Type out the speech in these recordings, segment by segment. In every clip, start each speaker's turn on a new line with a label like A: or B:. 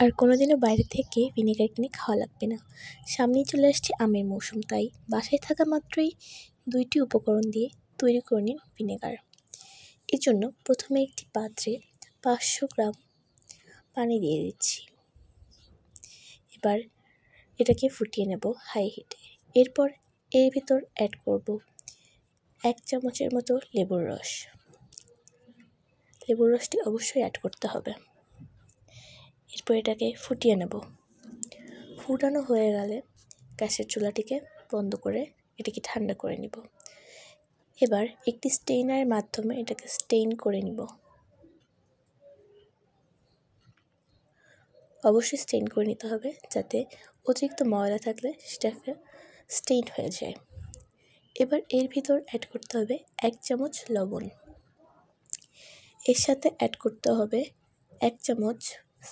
A: আর কোনোদিনও বাইরে থেকে ভিনেগার কিনে খাওয়া লাগবে না। সামনেই চলে আসছে আমের মৌসুম, তাই বাসায় থাকা মাত্রই 2টি উপকরণ দিয়ে তৈরি করে নিন ভিনেগার। এর জন্য প্রথমে একটি পাত্রে 500 গ্রাম পানি দিয়ে দিচ্ছি। এবার এটাকে ফুটিয়ে নেব হাই হিটে। এরপর এর ভিতর অ্যাড করব 1 চামচের মতো লেবুর রস। লেবুর রসটি অবশ্যই অ্যাড করতে হবে। এরপর এটাকে ফুটিয়ে নেব। ফুটানো হয়ে গেলে গ্যাসের চুলাটিকে বন্ধ করে এটাকে ঠান্ডা করে নিব। এবার একটি স্টেইনারের মাধ্যমে এটাকে স্টেইন করে নিব। অবশ্যই স্টেইন করে নিতে হবে, যাতে অতিরিক্ত ময়লা থাকলে সেটাকে স্টেইন হয়ে যায়। এবার এর ভিতর অ্যাড করতে হবে 1 চামচ লবণ। এর সাথে অ্যাড করতে হবে 1 চামচ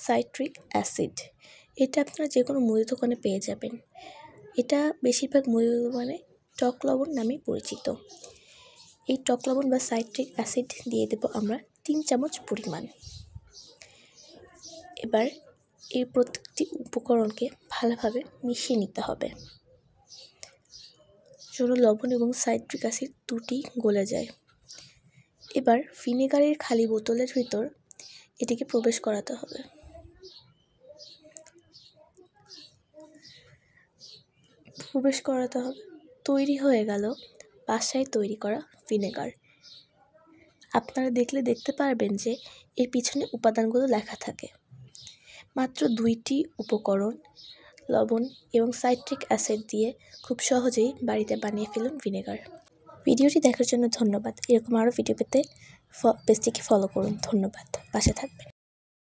A: সাইট্রিক অ্যাসিড। এটা আপনারা যে কোনো মুদি দোকানে পেয়ে যাবেন। এটা বেশিরভাগ মুদি দোকানে টক লবণ নামে পরিচিত। এই টক লবণ বা সাইট্রিক অ্যাসিড দিয়ে দেব আমরা 3 চামচ পরিমাণ। এবার এই প্রত্যেকটি উপকরণকে ভালোভাবে মিশিয়ে নিতে হবে, যেন লবণ এবং সাইট্রিক অ্যাসিড দুটি গলে যায়। এবার ভিনেগারের খালি বোতলের ভিতর এটিকে প্রবেশ করাতে হবে। তৈরি হয়ে গেল বাসায় তৈরি করা ভিনেগার। আপনারা দেখতে পারবেন যে এর পিছনে উপাদানগুলো লেখা থাকে। মাত্র 2টি উপকরণ, লবণ এবং সাইট্রিক অ্যাসিড দিয়ে খুব সহজেই বাড়িতে বানিয়ে ফেলুন ভিনেগার। ভিডিওটি দেখার জন্য ধন্যবাদ। এরকম আরও ভিডিও পেতে পেজটিকে ফলো করুন। ধন্যবাদ। পাশে থাকবেন।